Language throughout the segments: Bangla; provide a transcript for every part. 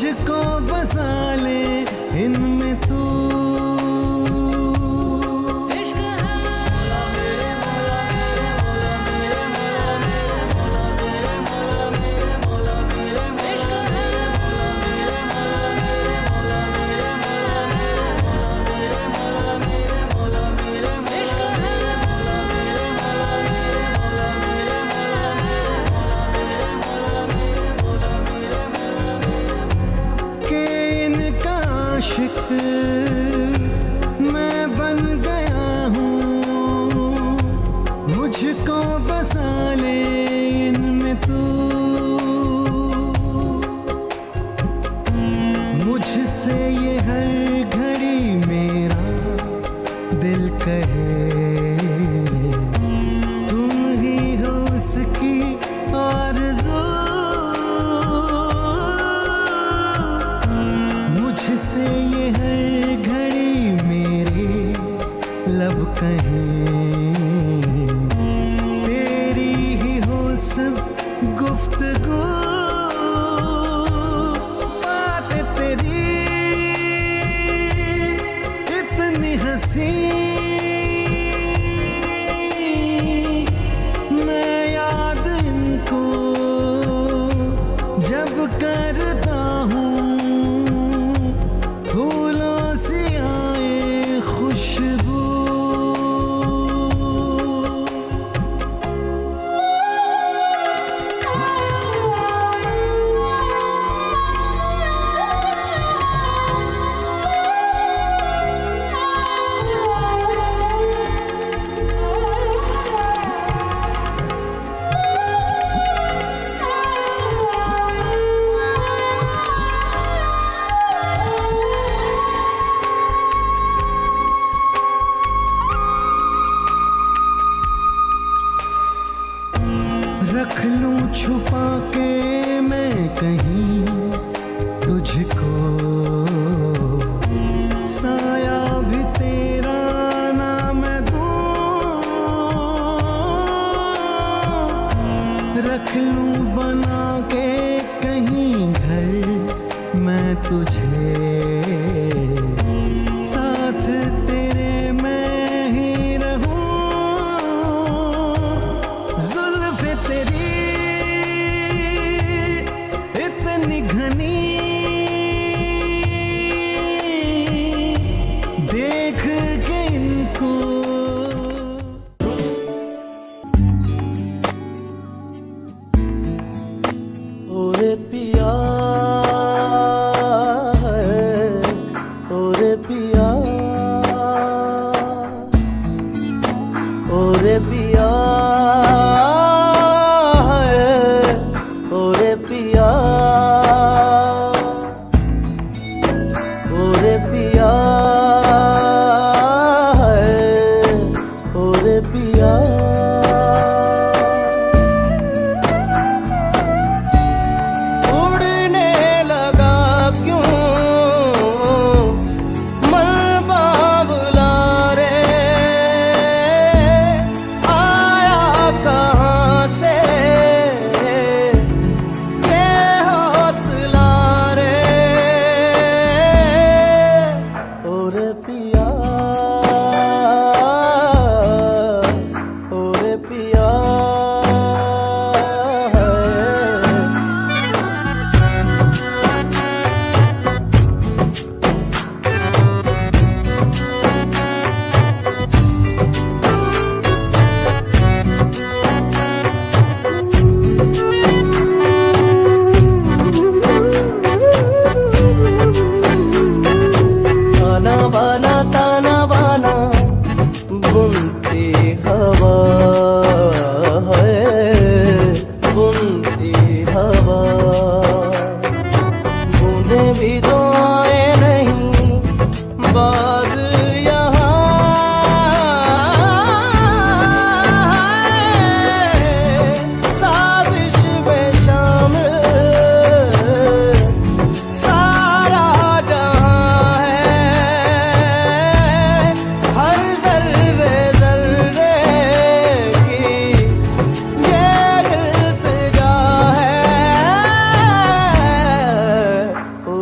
मुझको बसा ले इनमें तू। मैं बन गया हूँ, मुझको बसा ले इनमें तू। मुझसे ये हर घड़ी मेरा दिल कहे, तुम ही हो उसकी आरज़ू। मुझसे ये हर घड़ी मेरे लब कहें, तेरी ही हो सब गुफ्तगू। बात तेरी इतनी हंसी, मैं याद इनको जब करता हूँ, फूलों से आए खुशबू। रख लूं छुपा के मैं कहीं तुझको, साया भी तेरा ना मैं दूं। रख लूं बना के कहीं घर मैं तुझे, साथ तेरे मैं ही रहूं। जुल्फ़े तेरी इतनी घनी, देख के इनको ओरे पिया, ओरे पिया, ओरे पिया, ओरे पिया।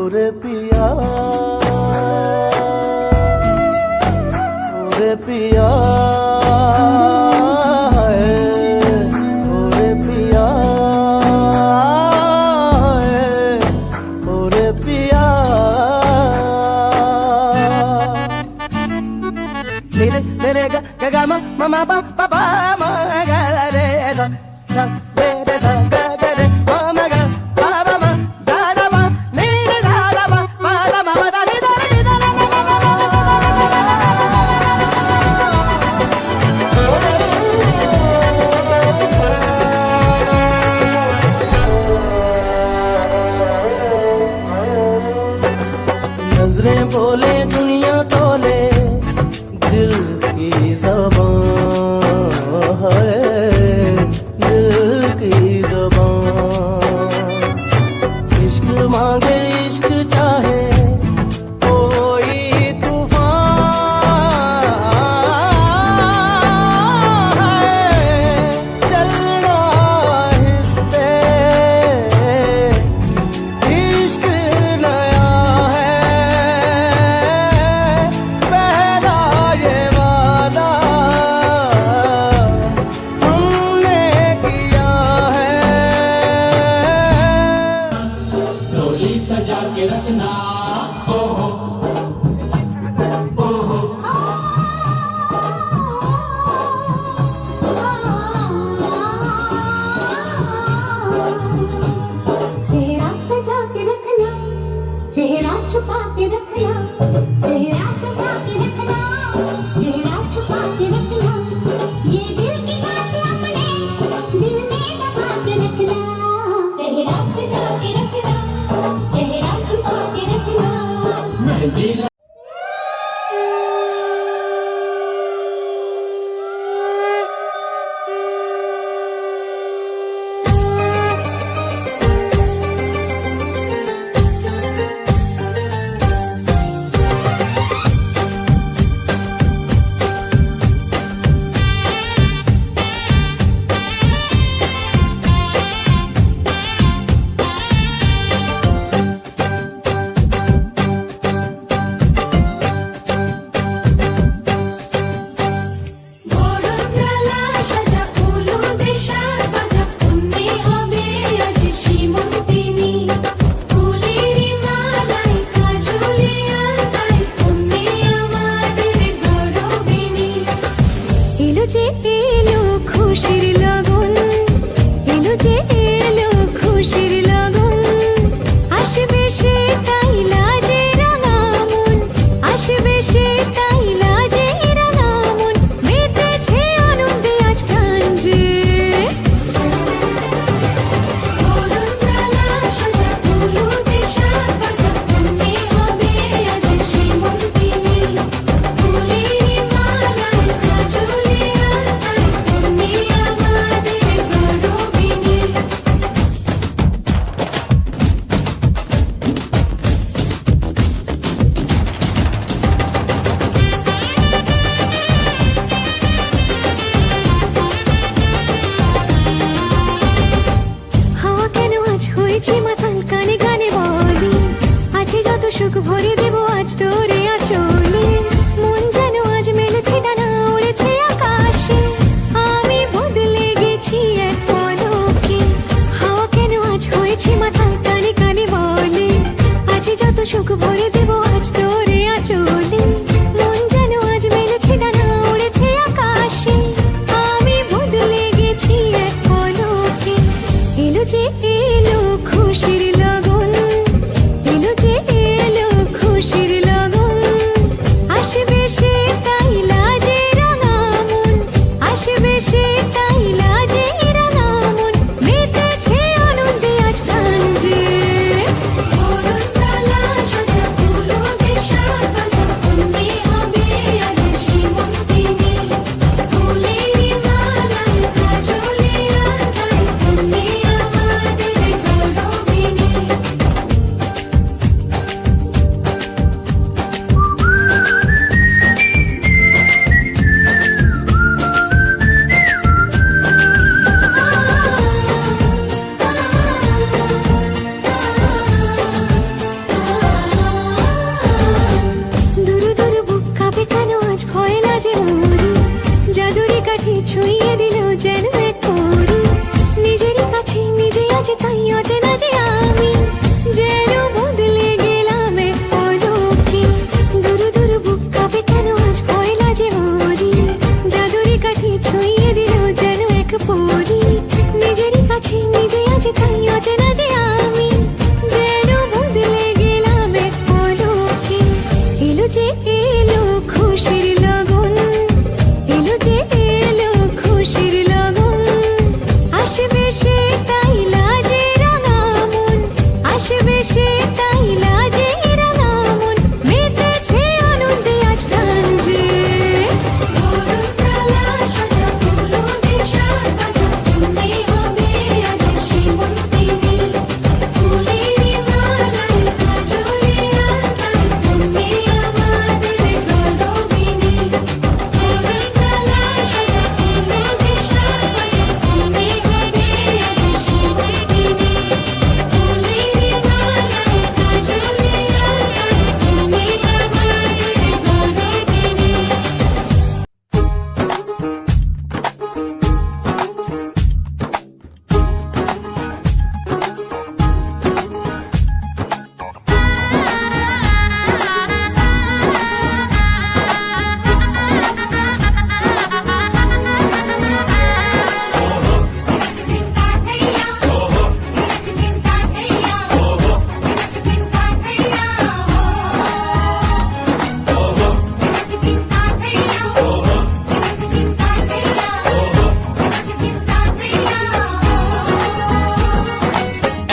ওরে পিয়া ওরে পিয়া ওরে পিয়া ওরে পিয়া রে রে ga ga ma ma ma pa pa pa ma ga re sa sa re re sa ga ga re ma ma ga pa pa ma da da ma ni re da da ma ma da ma ma da ni da ni da ma ma ma नजरें बोले दुनिया तोले दिल की ज़बान है दिल की ज़बान इश्क मांगे इश्क चाहे कोई तूफान है चलना इस पे इश्क नया है पहला ये वादा हमने किया है डोली सजा के रखना ओहो ओहो सेहरा सजा के रखना चेहरा छुपा के रखना सेहरा सजा के रखना चेहरा छुपा के रखना ये दिल की बात अपने दिल में दबा के रखना सेहरा सजा के रखना चेहरा छुपा के रखना मेहंदी বরণডালা সাজা ফুলো দেশার বাজা পুণ্যে হবে আজ সীমন্তিনী ফুলের মালাই কাজলে আলতায় পুণ্যে আমাদের গৌরবিনী এলো যে এলো খুশির লগন এলো যে এলো খুশির লগন আসবে সে তাই লাজে রাঙা মন আসবে সে তাই লাজে রাঙা মন মেতেছে আনন্দে আজ প্রাণ যে বরণডালা সাজা ফুলো দেশার বাজা পুণ্যে হবে আজ সীমন্তিনী ফুলের মালাই কাজলে আলতায় পুণ্যে আমাদের গৌরবিনী হাওয়া কেন আজ হয়েছে মাতাল কানে কানে বলি আছে যত সুখ ভরে দেব আজ তোরে আচলে মন যেন আজ মেলেছে ডানা উড়েছে আকাশে আমি বদলে গেছি এক পলকে হাওয়া কেন আজ হয়েছে মাতাল কানে কানে বলে আছে যত সুখ ভরে দেব আজ তোরে আচলে মন যেন আজ মেলেছে ডানা উড়েছে আকাশে আমি বদলে গেছি এক পলকে এলো যে এলো খুশির লগন এলো যে এলো খুশির লগন আসবে সে তাই লাজে রাঙা মন আসবে সে তাই লাজে রাঙা মন মেতেছে আনন্দে আজ প্রাণ যে বরণডালা সাজা ফুলো সে তাই লাজে রাঙা মন মেতেছে আনন্দে আজ প্রাণ যে ধরুনতলা সাজা ফুলো দেশার বাজা তুমি হবে আজ সীমন্তিনী ফুলেরি মালায় কাজলে আলতায় তুমি আমাদের গৌরবিনী ধরুনতলা সাজা ফুলো দেশার বাজা তুমি হবে আজ সীমন্তিনী ফুলেরি মালায় কাজলে আলতায় তুমি আমাদের গৌরবিনী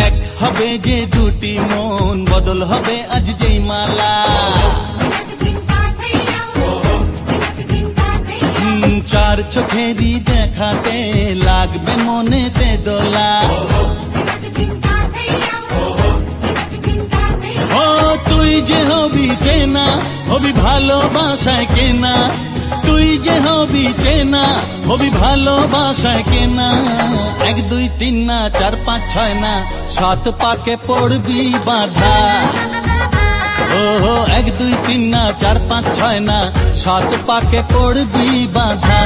এক হবে যে দুটি মন বদল হবে আজ যেই মালা চার চোখেরই দেখাতে লাগবে মনেতে দোলা ও তুই যে হবি চেনা হবি ভালোবাসায় কেনা তুই যে হবি চেনা হবি ভালোবাসায় কেনা 1 2 3 না 4 5 6 না 7 পাকে পড়বি বাধা ও 1 2 3 না 4 5 6 না 7 পাকে পড়বি বাধা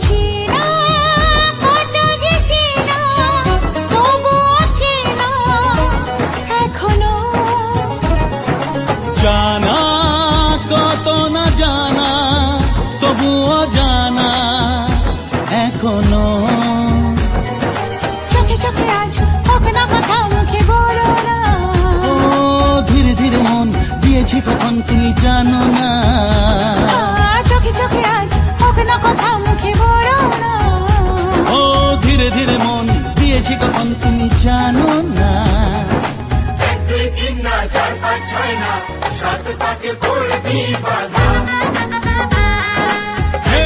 চেনা কত যে চেনা তবুও চেনা এখনো জানা কত না জানা তবুও জানা এখনো চোখে চোখে আজ হোক না কথা মুখে বলো না ও ধীরে ধীরে মন দিয়েছি কখন তুমি জানো না চোখে চোখে আজ হোক না কথা মুখে বলো না ও ধীরে ধীরে মন দিয়েছি কখন তুমি জানো না 1 2 3 না 4 5 6 না 7 পাকে পড়বি বাধা হে,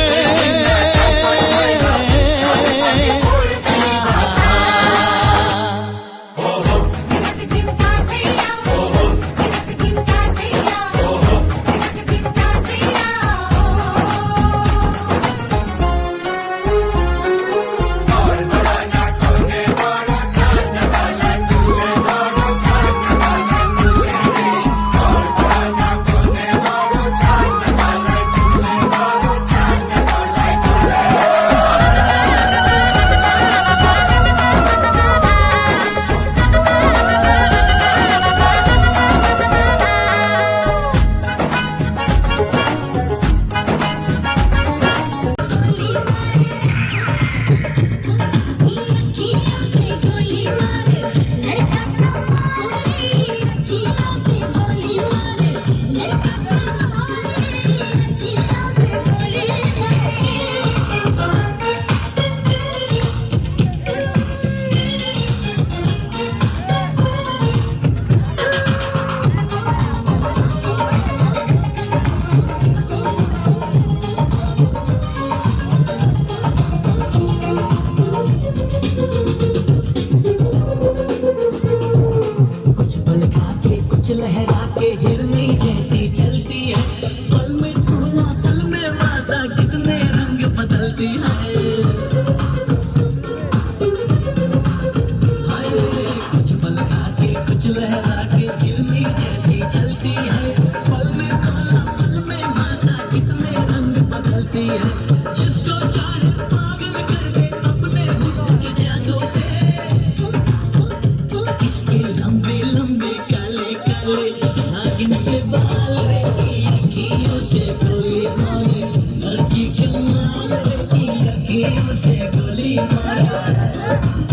जिसको चाहे पागल कर दे अपने हुस्न की जादू से इसके लंबे लंबे काले काले नागिन से बाल रे अखियों से गोली मारे लड़की कमाल रे अखियों से गोली मारे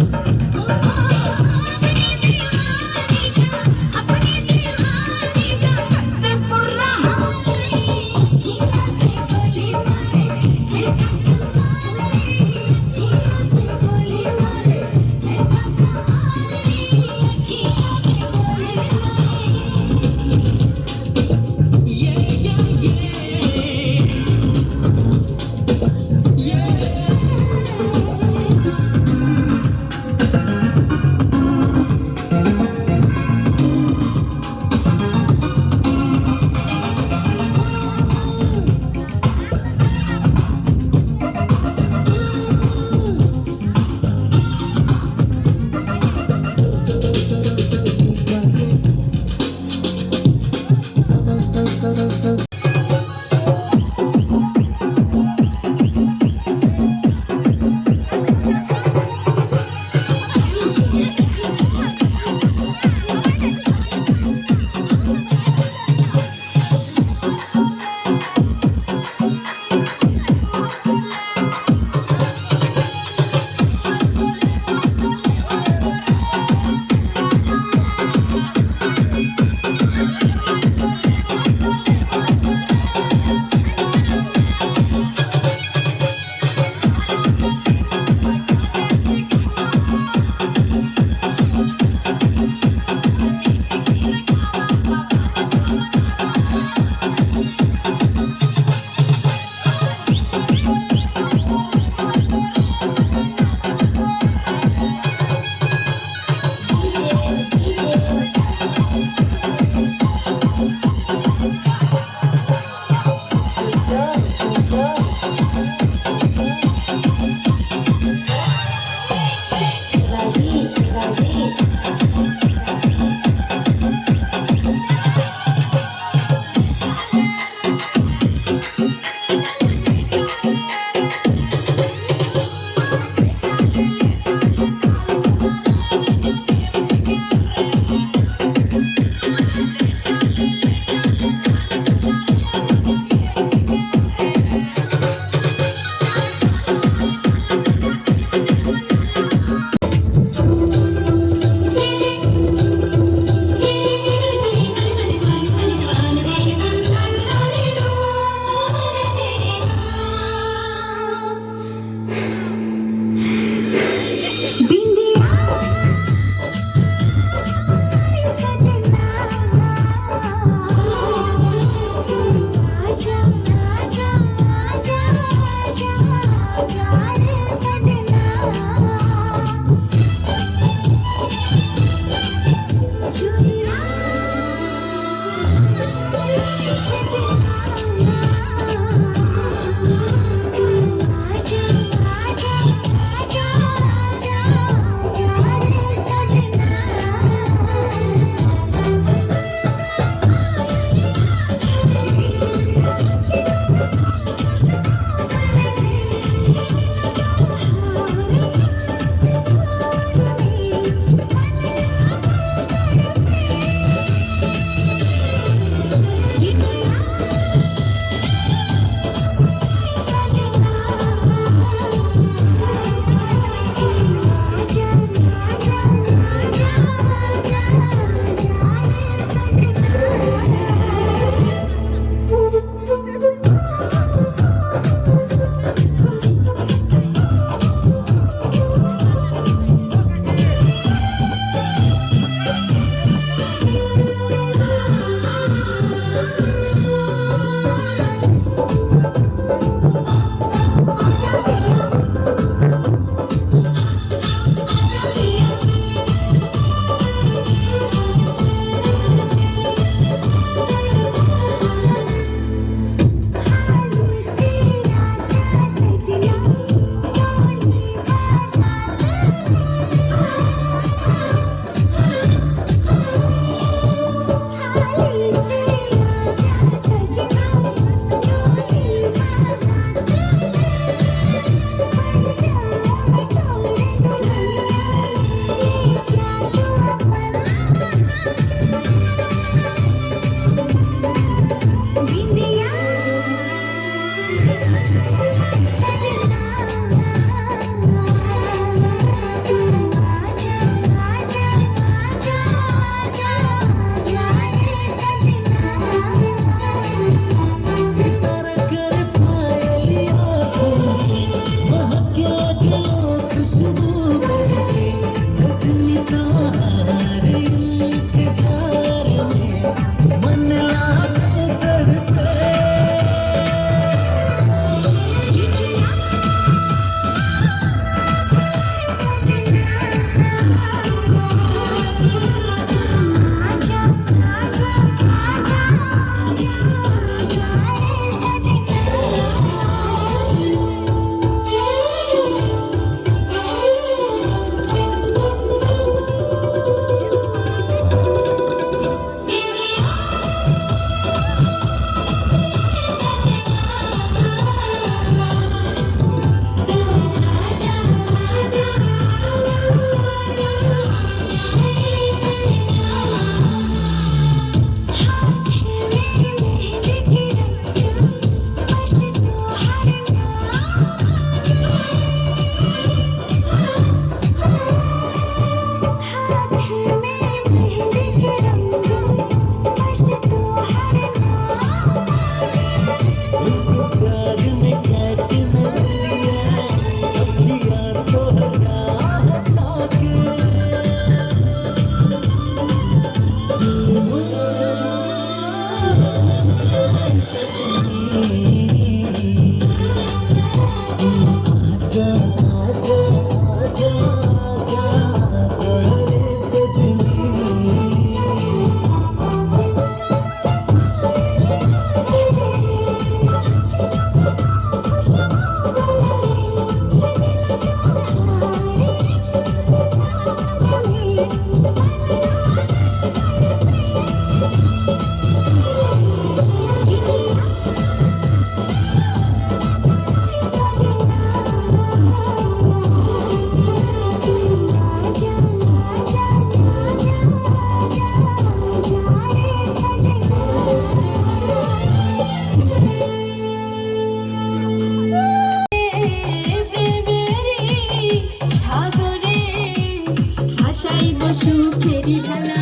সুখেরি খেলা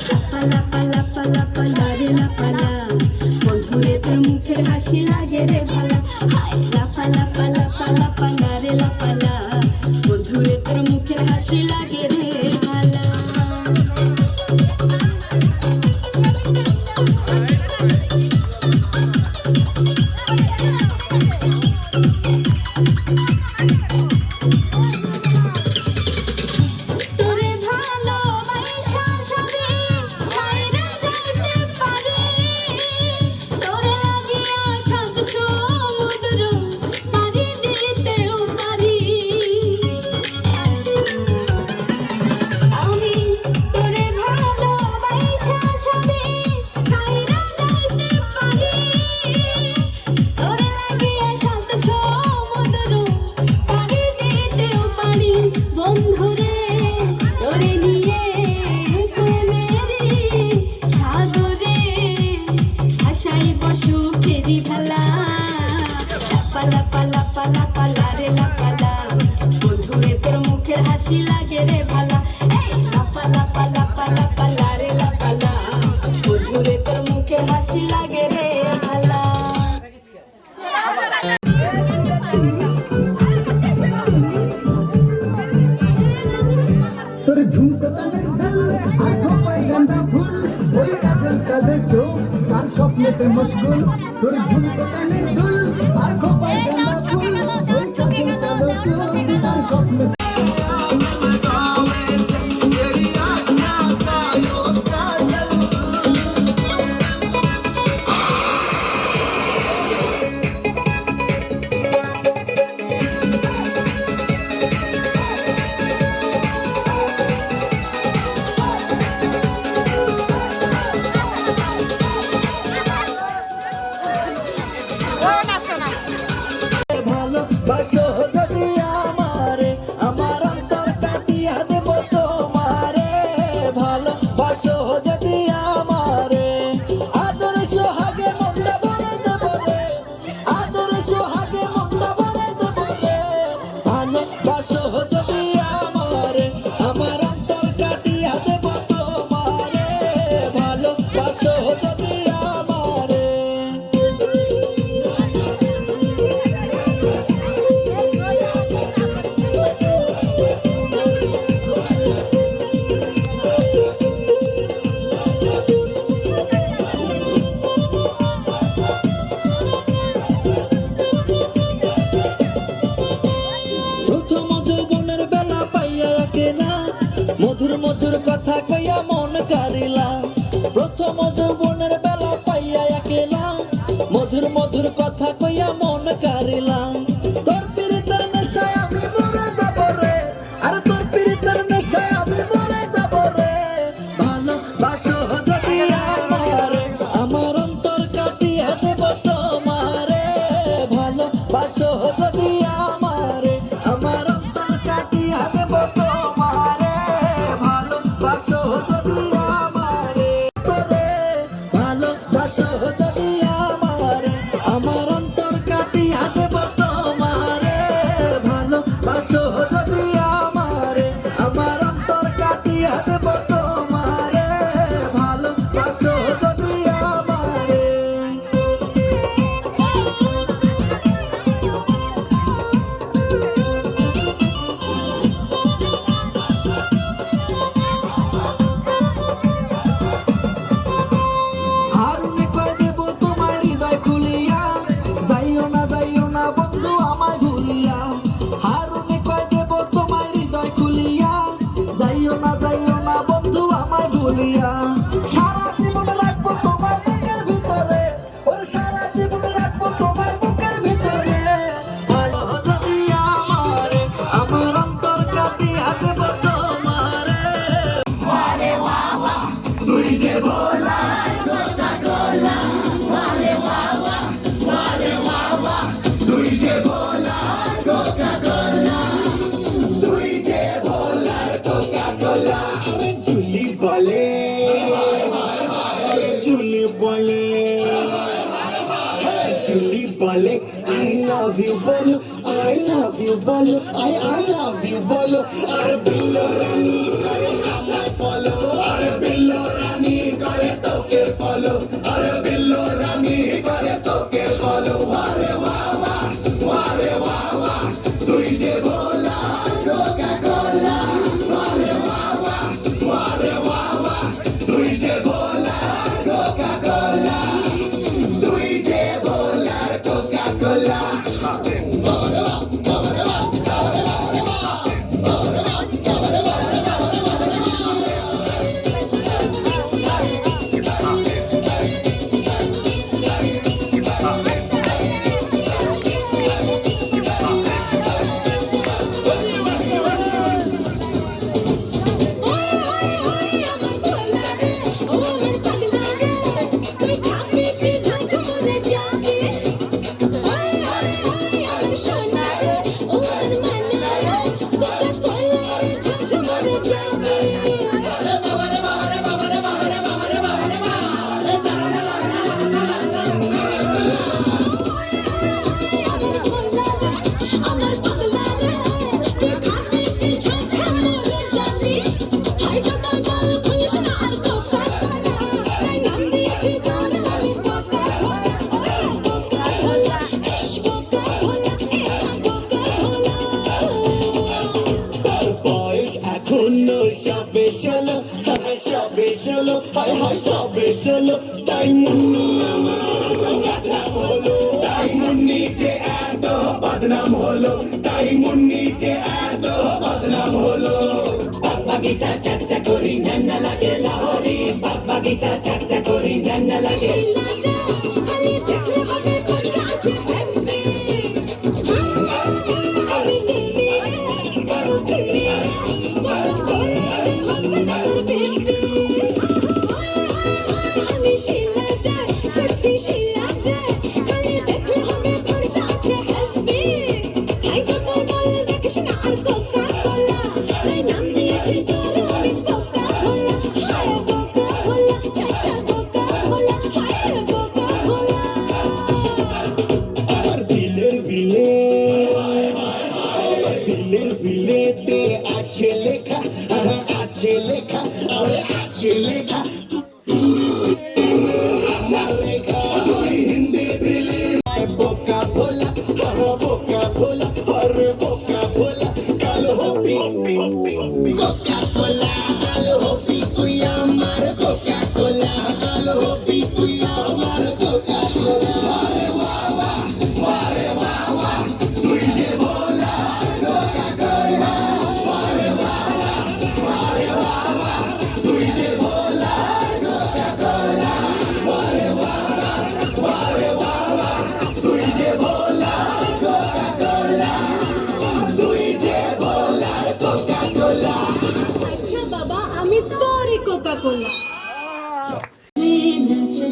লাপা লাপা লাপা লাপা রে লাপালা বন্ধুরে তোর মুখের হাসি লাগে রে ভালা লাপা লাপা লাপা লাপা রে লাপালা বন্ধুরে তোর মুখের হাসি লাগে রে ভালা হাসি লাগে রে ভালা লাপা লাপা লাপা লাপা রে লাপালা বন্ধুরে তোর মুখে হাসি লাগে রে ভালা তোর ঝুমকো তালের ঢাল আর খোপায় গাঁদা ফুল ওই কাজল কাজে চোখ তার স্বপ্নেতে মশগুল তোর ঝুমকো তালের ঢাল আর খোপায় গাঁদা ফুল ওই কাজল কাজে চোখ তার স্বপ্নে ভালোবাসো যদি আমারে আমার অন্তর কাটিয়া দেব তোমারে ভালোবাসো যদি আমারে আদর সোহাগে মনটা ভরে দেব রে আদর সোহাগে মনটা ভরে দেব রে ভালোবাসো যদি আমারে আমার অন্তর কাটিয়া দেব তোমারে ভালোবাসো যদি আমারে মধুর মধুর কথা কইয়া মন কারিলা প্রথম যৌবনের বেলা পাইয়া একেলা মধুর মধুর কথা কইয়া মন কারিলা তোর পিরিতের নেশায় আমি মরে যাব রে আর তোর পিরিতের নেশায় আমি মরে যাব রে ভালোবাসো যদি আমারে আমার অন্তর কাটিয়া দেব তোমারে ভালোবাসো যদি আমারে আমার অন্তর কাটিয়া দেব তোমারে ভালোবাসো যদি আমারে তোরে ভালোবাসো যদি আমারে আমার অন্তর কাটিয়া দেব তোমারে ভালোবাসো যদি আমারে আমার অন্তর কাটিয়া দেব তোমারে ভালোবাসো যদি আমারে হারুনে কয় দেব বলে জুলি বলে আই লাভ ইউ বলো আই লাভ ইউ বলো আই লাভ ইউ বলো আর বিল্লো রানী করে আমায় ফলো আর বিল্লো রানী করে তোকে ফলো আর বিল্লো রানী করে তোকে ফলো আরে বাহ বাহ তুই যে ভোলা কোকা কোলা আরে বাহ বাহ তুই যে ভোলা কোকা কোলা তুই যে ভোলা কোকা কোলা বদনাম হলো তাই মুন্নি যে এত বদনাম হলো বাগিচা চর্চা করি জান্না লাগে লাহোরি বাগিচা চর্চা করি জান্না লাগে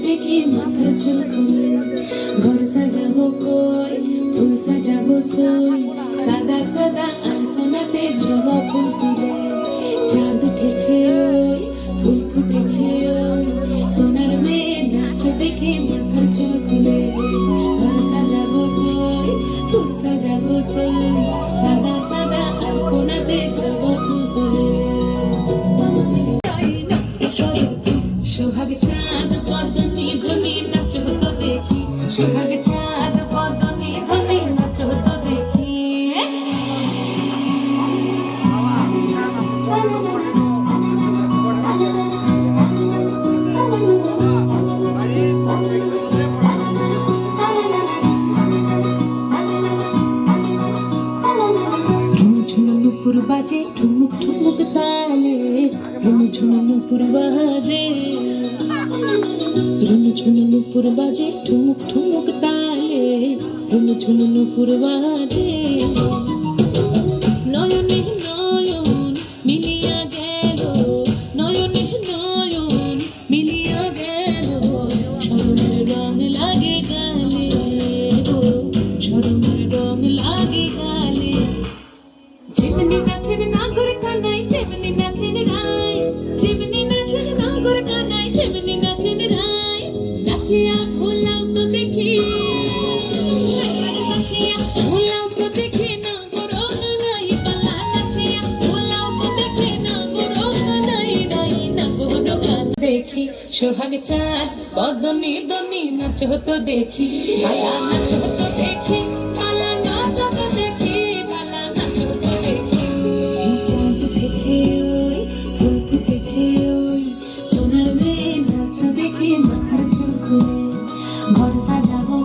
দেখি মাথার চুল খুলে ঘর সাজাবো কই ফুল সাজাবো সই সাদা সাদা আলপনাতে জবা ফুল তুলে চাঁদ উঠেছে ওই ফুল ফুটেছে ওই সোনার মেয়ে নাচ দেখে মাথার চুল খুলে ঘর সাজাবো কই ফুল সাজাবো সই সাদা সাদা আলপনাতে জবা ফুল তুলে সোহাগ চাঁদ পদনি ধনি নাচ হতো দেখি সোহাগ চাঁদ পদনি ধনি নাচ হতো দেখি ঝুনঝুন নুপুর বাজে ঠুমুক ঠুমুক তালে ঝুনঝুন নুপুর বাজে ঝুনঝুন নুপুর বাজে ঠুমুক ঠুমুক তালে ঝুনঝুন নুপুর বাজে নয়নে নয়ন মিলিয়া গেল নয়নে নয়ন মিলিয়া গেল শরণের রং লাগে গালে গো শরণের রং লাগে গালে যেমনি নাচের নাগর কানাই তেমনি নাচের রায় যেমনি নাচের নাগর কানাই তেমনি নাচের রায় নাচিয়া ভোলাও তো দেখি নাচিয়া ভোলাও তো দেখি না গরো নাই পালা নাচিয়া ভোলাও তো দেখি না গরো নাই না গরো দেখি সোহাগ চাঁদ বদনি দনি নাচ তো দেখি পালা নাচ তো দেখি পালা নাচ তো দেখি পালা নাচ তো দেখি চাঁদ উঠেছে ওই ফুল ফুটেছে ওই সোনার মেয়ে নাচ দেখি মাথার চুল খুলে ঘর সাজাবো